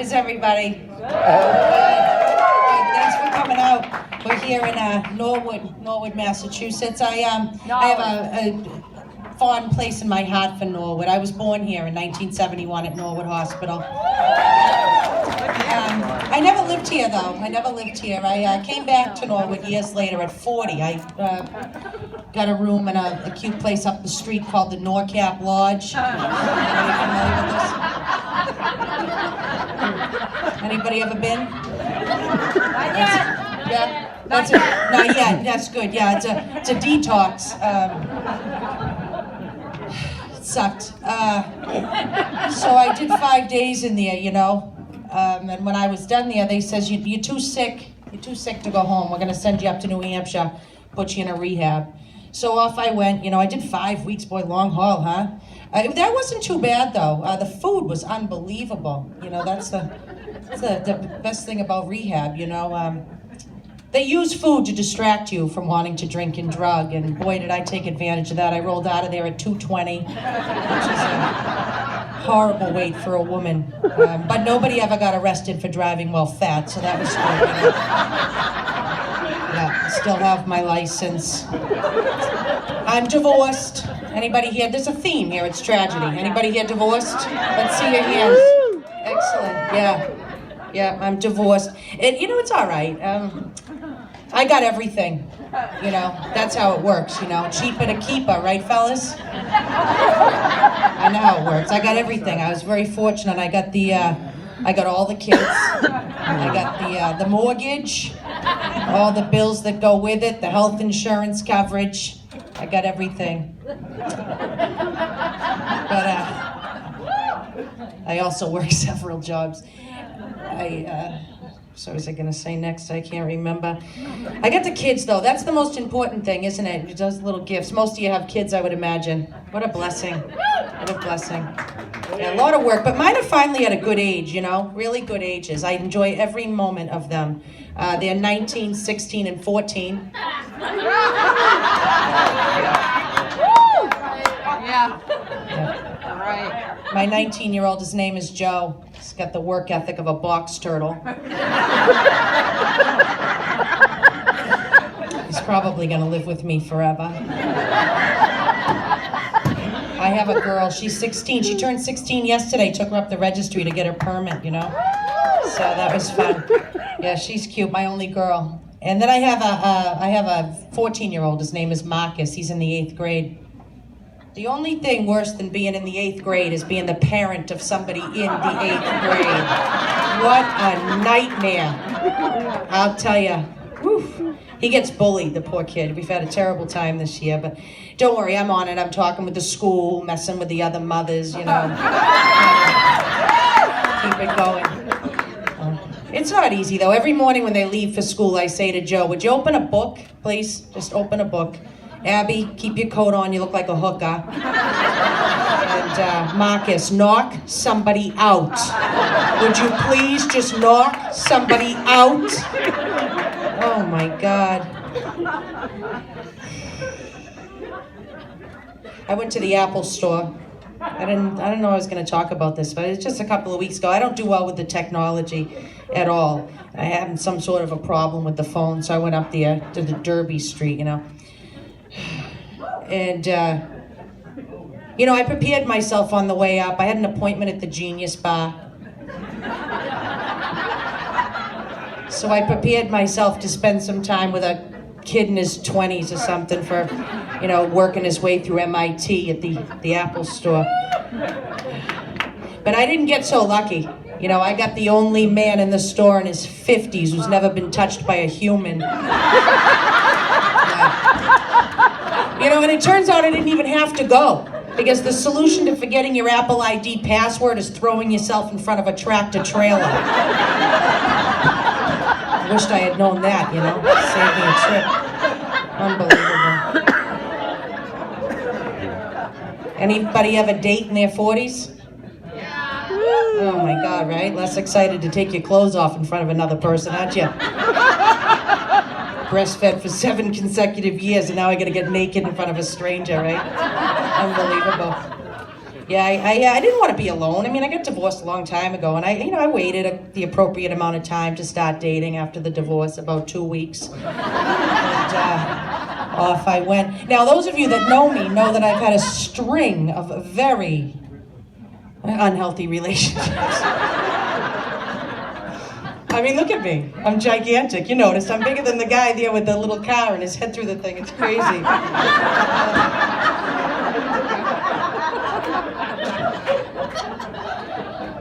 is everybody? Good. Thanks for coming out. We're here in Norwood, Massachusetts. I have a fond place in my heart for Norwood. I was born here in 1971 at Norwood Hospital. I never lived here, though. I came back to Norwood years later at 40. I got a room in a cute place up the street called the Norcap Lodge. Are you familiar with this? Anybody ever been? Not yet. Yeah? Not yet. That's good. Yeah, it's a detox. It sucked. So I did 5 days in there, you know. And when I was done there, they says, you're too sick to go home. We're gonna send you up to New Hampshire, put you in a rehab. So off I went, you know, I did 5 weeks, boy, long haul, huh? That wasn't too bad though. The food was unbelievable. You know, that's the best thing about rehab, you know. They use food to distract you from wanting to drink and drug, and boy, did I take advantage of that. I rolled out of there at 220, which is a horrible weight for a woman. But nobody ever got arrested for driving while fat, so that was good. You know? Yeah, I still have my license. I'm divorced. Anybody here? There's a theme here, it's tragedy. Anybody here divorced? Let's see your hands. Excellent, yeah, I'm divorced. And you know, it's all right. I got everything, you know, that's how it works, you know, cheaper to keeper, right fellas? I know how it works. I got everything. I was very fortunate. I got all the kids. I got the mortgage, all the bills that go with it, the health insurance coverage. I got everything. But I also work several jobs. So what was I gonna say next? I can't remember. I got the kids though. That's the most important thing, isn't it? Those little gifts. Most of you have kids, I would imagine. What a blessing. What a blessing. Yeah, a lot of work, but mine are finally at a good age, you know, really good ages. I enjoy every moment of them. They're 19, 16, and 14. Yeah. All right. My 19-year-old, his name is Joe. He's got the work ethic of a box turtle. He's probably gonna live with me forever. I have a girl, she's 16. She turned 16 yesterday, took her up the registry to get her permit, you know? So that was fun. Yeah, she's cute, my only girl. And then I have a 14-year-old, his name is Marcus, he's in the 8th grade. The only thing worse than being in the 8th grade is being the parent of somebody in the 8th grade. What a nightmare. I'll tell you. Whew. He gets bullied, the poor kid. We've had a terrible time this year, but don't worry, I'm on it. I'm talking with the school, messing with the other mothers, you know. Keep it going. It's not easy, though. Every morning when they leave for school, I say to Joe, would you open a book, please? Just open a book. Abby, keep your coat on, you look like a hooker. And Marcus, knock somebody out. Would you please just knock somebody out? Oh my God. I went to the Apple store. I didn't know I was gonna talk about this, but it's just a couple of weeks ago. I don't do well with the technology at all. I had some sort of a problem with the phone, so I went up there to the Derby Street, you know. And, you know, I prepared myself on the way up. I had an appointment at the Genius Bar. So I prepared myself to spend some time with a kid in his 20s or something for, you know, working his way through MIT at the Apple store. But I didn't get so lucky. You know, I got the only man in the store in his 50s who's never been touched by a human. You know, and it turns out I didn't even have to go, because the solution to forgetting your Apple ID password is throwing yourself in front of a tractor trailer. I wished I had known that, you know, saved me a trip. Unbelievable. Anybody have a date in their 40s? Yeah. Oh my God, right? Less excited to take your clothes off in front of another person, aren't you? Breastfed for 7 consecutive years, and now I gotta get naked in front of a stranger, right? Unbelievable. Yeah, I didn't want to be alone. I mean, I got divorced a long time ago, and I waited the appropriate amount of time to start dating after the divorce, about 2 weeks. And off I went. Now, those of you that know me know that I've had a string of very unhealthy relationships. I mean, look at me. I'm gigantic. You noticed I'm bigger than the guy there with the little car and his head through the thing. It's crazy.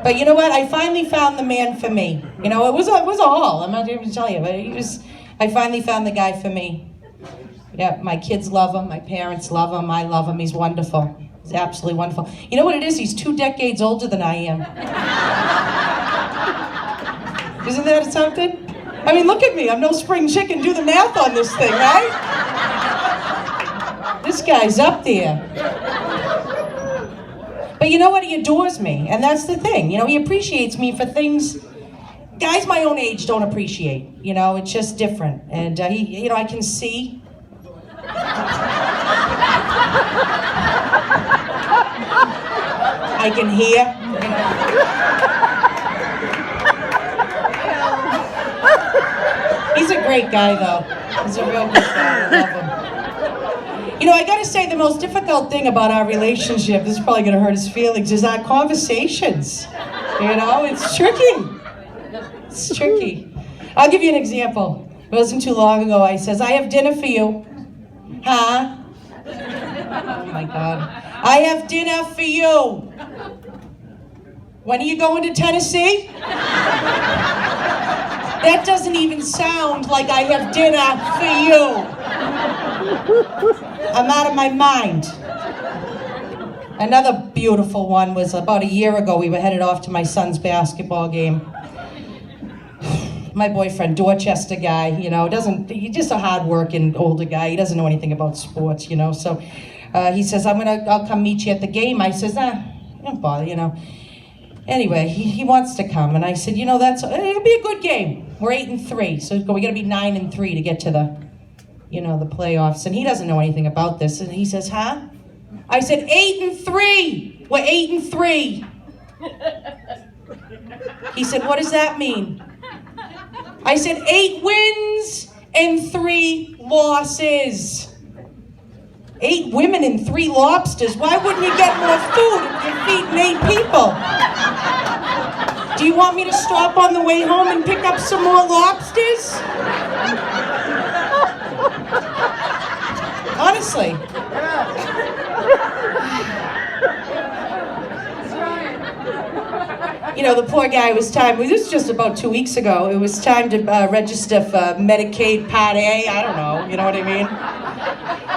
But you know what? I finally found the man for me. You know, it was a haul. I'm not even to tell you, but I finally found the guy for me. Yeah, my kids love him. My parents love him. I love him. He's wonderful. He's absolutely wonderful. You know what it is? He's 2 decades older than I am. Isn't that something? I mean, look at me. I'm no spring chicken. Do the math on this thing, right? This guy's up there. But you know what? He adores me, and that's the thing. You know, he appreciates me for things guys my own age don't appreciate. You know, it's just different. And he, you know, I can see. I can hear. You know. He's a great guy, though. He's a real good guy. I love him. You know, I gotta say, the most difficult thing about our relationship, this is probably gonna hurt his feelings, is our conversations. You know, it's tricky. It's tricky. I'll give you an example. It wasn't too long ago. I says, I have dinner for you. Huh? Oh my God. I have dinner for you. When are you going to Tennessee? That doesn't even sound like I have dinner for you. I'm out of my mind. Another beautiful one was about a year ago. We were headed off to my son's basketball game. My boyfriend, Dorchester guy, you know, he's just a hard-working older guy. He doesn't know anything about sports, you know. So he says, I'll come meet you at the game. I says, don't bother, you know. Anyway, he wants to come, and I said, you know, it'll be a good game. We're 8-3, so we got to be 9-3 to get to the playoffs. And he doesn't know anything about this, and he says, huh? I said, 8-3. We're 8-3. He said, what does that mean? I said, 8 wins and 3 losses. 8 women and 3 lobsters. Why wouldn't you get more food if you're feeding 8 people? Do you want me to stop on the way home and pick up some more lobsters? Honestly. You know, the poor guy was this was just about 2 weeks ago. It was time to register for Medicaid Part A. I don't know, you know what I mean?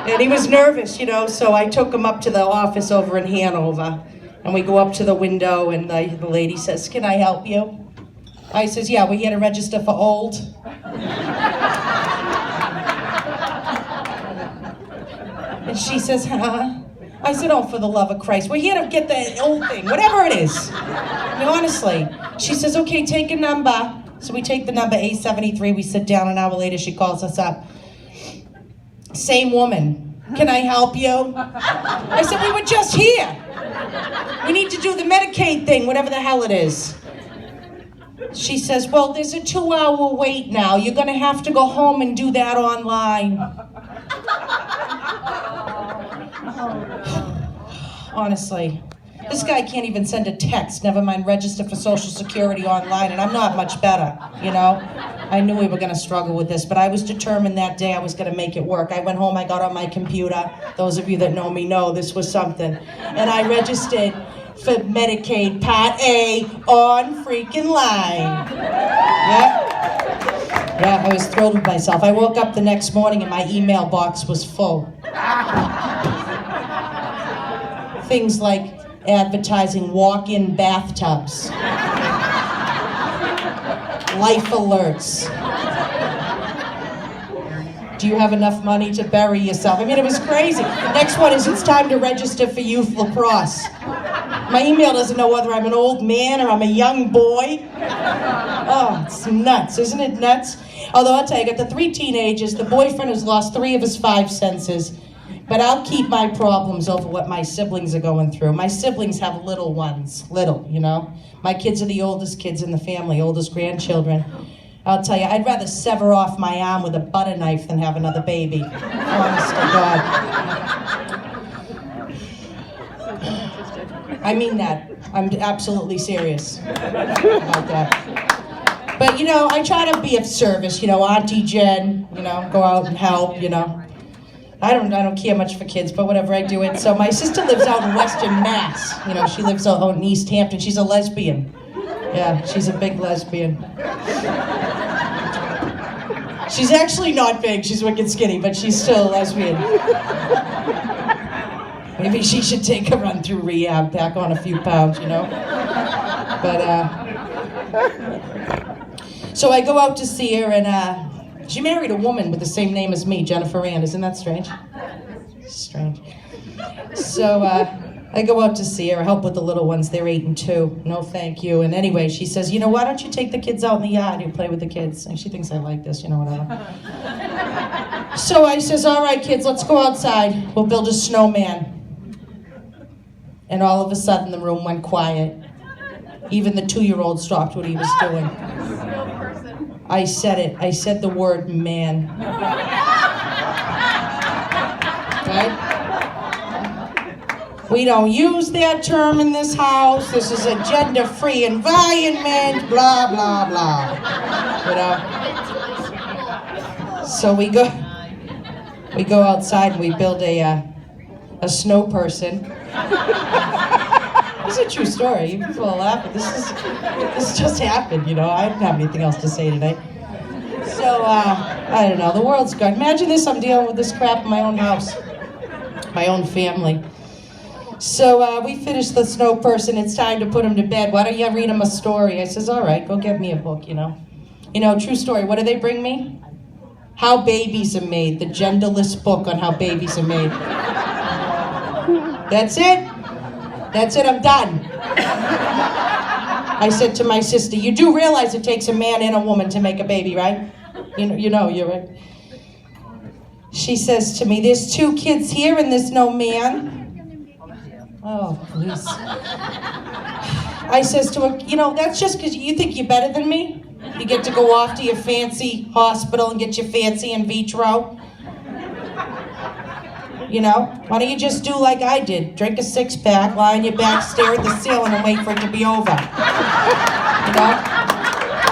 And he was nervous, you know, so I took him up to the office over in Hanover. And we go up to the window, and the lady says, can I help you? I says, yeah, we're here to register for old. And she says, huh? I said, oh, for the love of Christ, we're here to get the old thing, whatever it is. I mean, honestly. She says, okay, take a number. So we take the number A73, we sit down, an hour later, she calls us up. Same woman. Can I help you? I said, we were just here. We need to do the Medicaid thing, whatever the hell it is. She says, well, there's a 2-hour wait now. You're gonna have to go home and do that online. Honestly, this guy can't even send a text, never mind register for Social Security online, and I'm not much better, you know? I knew we were gonna struggle with this, but I was determined that day I was gonna make it work. I went home, I got on my computer. Those of you that know me know this was something. And I registered for Medicaid Part A on freaking line. Yeah, I was thrilled with myself. I woke up the next morning and my email box was full. Things like advertising walk-in bathtubs, life alerts. Do you have enough money to bury yourself? I mean, it was crazy. Next one is, it's time to register for youth lacrosse. My email doesn't know whether I'm an old man or I'm a young boy. Oh, it's nuts, isn't it nuts? Although I'll tell you, I got the 3 teenagers, the boyfriend who's lost 3 of his 5 senses, But I'll keep my problems over what my siblings are going through. My siblings have little ones, you know? My kids are the oldest kids in the family, oldest grandchildren. I'll tell you, I'd rather sever off my arm with a butter knife than have another baby. Honest to God. I mean that. I'm absolutely serious about that. But, you know, I try to be of service, you know, Auntie Jen, you know, go out and help, you know. I don't care much for kids, but whatever, I do it. So my sister lives out in Western Mass. You know, she lives out in East Hampton. She's a lesbian. Yeah, she's a big lesbian. She's actually not big. She's wicked skinny, but she's still a lesbian. Maybe she should take a run through rehab, back on a few pounds, you know? But, so I go out to see her, and, she married a woman with the same name as me, Jennifer Ann. Isn't that strange? Strange. So I go out to see her, I help with the little ones. They're 8 and 2. No, thank you. And anyway, she says, you know, why don't you take the kids out in the yard and play with the kids? And she thinks I like this, you know, whatever. So I says, all right, kids, let's go outside. We'll build a snowman. And all of a sudden, the room went quiet. Even the 2-year-old stopped what he was doing. I said it. I said the word man. Right? We don't use that term in this house. This is a gender-free environment, blah, blah, blah. You know? So we go outside and we build a snow person. This is a true story. You people are laughing. This just happened, you know. I don't have anything else to say today. So, I don't know. The world's good. Imagine this. I'm dealing with this crap in my own house. My own family. So, we finished the snow person. It's time to put him to bed. Why don't you read him a story? I says, all right, go get me a book, you know. You know, true story. What do they bring me? How Babies Are Made. The genderless book on how babies are made. That's it. That's it, I'm done. I said to my sister, you do realize it takes a man and a woman to make a baby, right? You know, you're right. She says to me, there's 2 kids here and there's no man. Oh, please. I says to her, you know, that's just because you think you're better than me? You get to go off to your fancy hospital and get your fancy in vitro? You know, why don't you just do like I did? Drink a 6-pack, lie on your back, stare at the ceiling, and wait for it to be over. You know?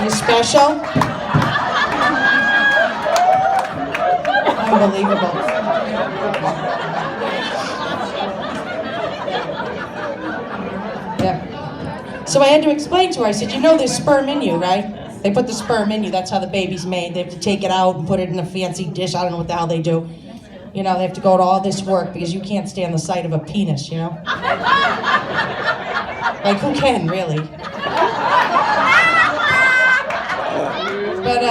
You special? Unbelievable. Yeah. So I had to explain to her, I said, you know there's sperm in you, right? They put the sperm in you, that's how the baby's made. They have to take it out and put it in a fancy dish, I don't know what the hell they do. You know, they have to go to all this work because you can't stand the sight of a penis, you know? Like, who can, really? But,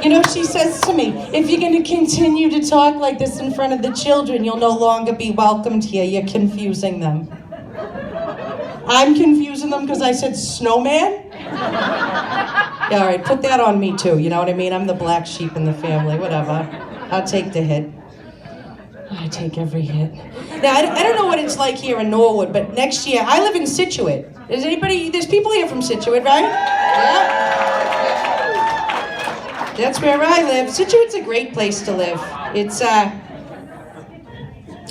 you know, she says to me, if you're going to continue to talk like this in front of the children, you'll no longer be welcomed here. You're confusing them. I'm confusing them because I said snowman? Yeah, all right, put that on me, too. You know what I mean? I'm the black sheep in the family, whatever. I'll take the hit. I take every hit. Now, I don't know what it's like here in Norwood, but next year, I live in Scituate. There's people here from Scituate, right? Yeah. That's where I live. Scituate's a great place to live. It's,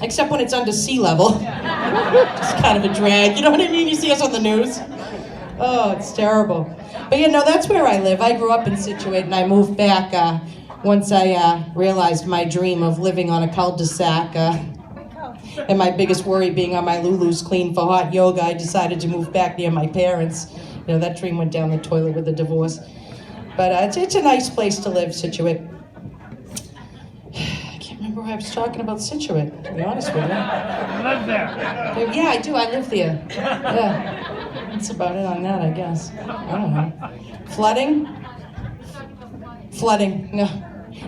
except when it's under sea level. Just kind of a drag, you know what I mean? You see us on the news. Oh, it's terrible. But you know, that's where I live. I grew up in Scituate and I moved back, once I realized my dream of living on a cul-de-sac, and my biggest worry being on my Lulu's clean for hot yoga, I decided to move back near my parents. You know, that dream went down the toilet with the divorce. But it's a nice place to live, Scituate. I can't remember why I was talking about Scituate, to be honest with you. You live there. Yeah, I do. I live there. Yeah. That's about it on that, I guess. I don't know. Flooding? Flooding. No.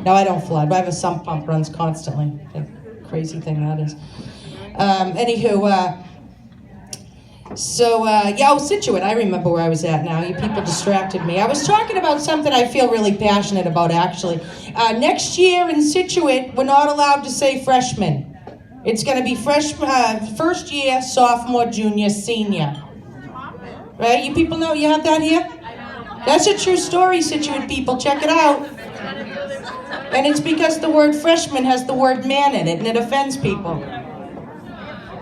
No, I don't flood. I have a sump pump runs constantly. The crazy thing that is. Anywho, So, Situate, I remember where I was at now. You people distracted me. I was talking about something I feel really passionate about, actually. Next year in Situate, we're not allowed to say freshman. It's going to be first year, sophomore, junior, senior. Right? You people know, you have that here? That's a true story, Situate people. Check it out. And it's because the word freshman has the word man in it, and it offends people.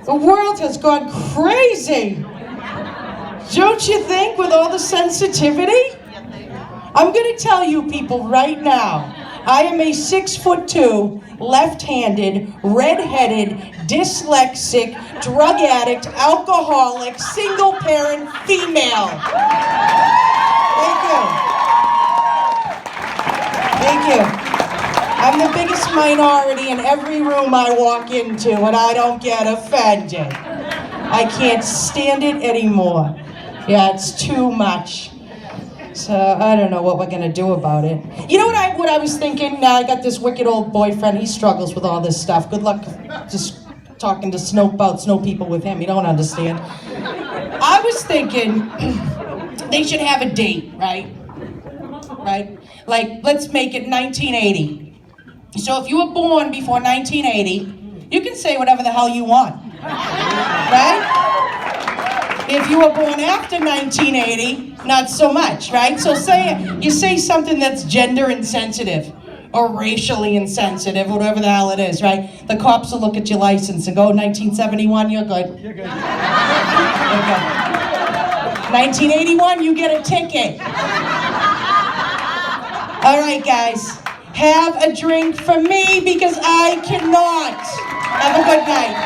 The world has gone crazy. Don't you think, with all the sensitivity? I'm going to tell you people right now, I am a 6'2", left-handed, red-headed, dyslexic, drug addict, alcoholic, single-parent female. Thank you. I'm the biggest minority in every room I walk into, and I don't get offended. I can't stand it anymore. Yeah, it's too much. So I don't know what we're gonna do about it. You know what I was thinking? Now I got this wicked old boyfriend. He struggles with all this stuff. Good luck just talking to about snow people with him. You don't understand. I was thinking they should have a date, right? Right? Like, let's make it 1980. So if you were born before 1980, you can say whatever the hell you want, right? If you were born after 1980, not so much, right? So you say something that's gender insensitive or racially insensitive, whatever the hell it is, right? The cops will look at your license and go, 1971, you're good. You're good. 1981, you get a ticket. All right, guys. Have a drink for me because I cannot. Have a good night.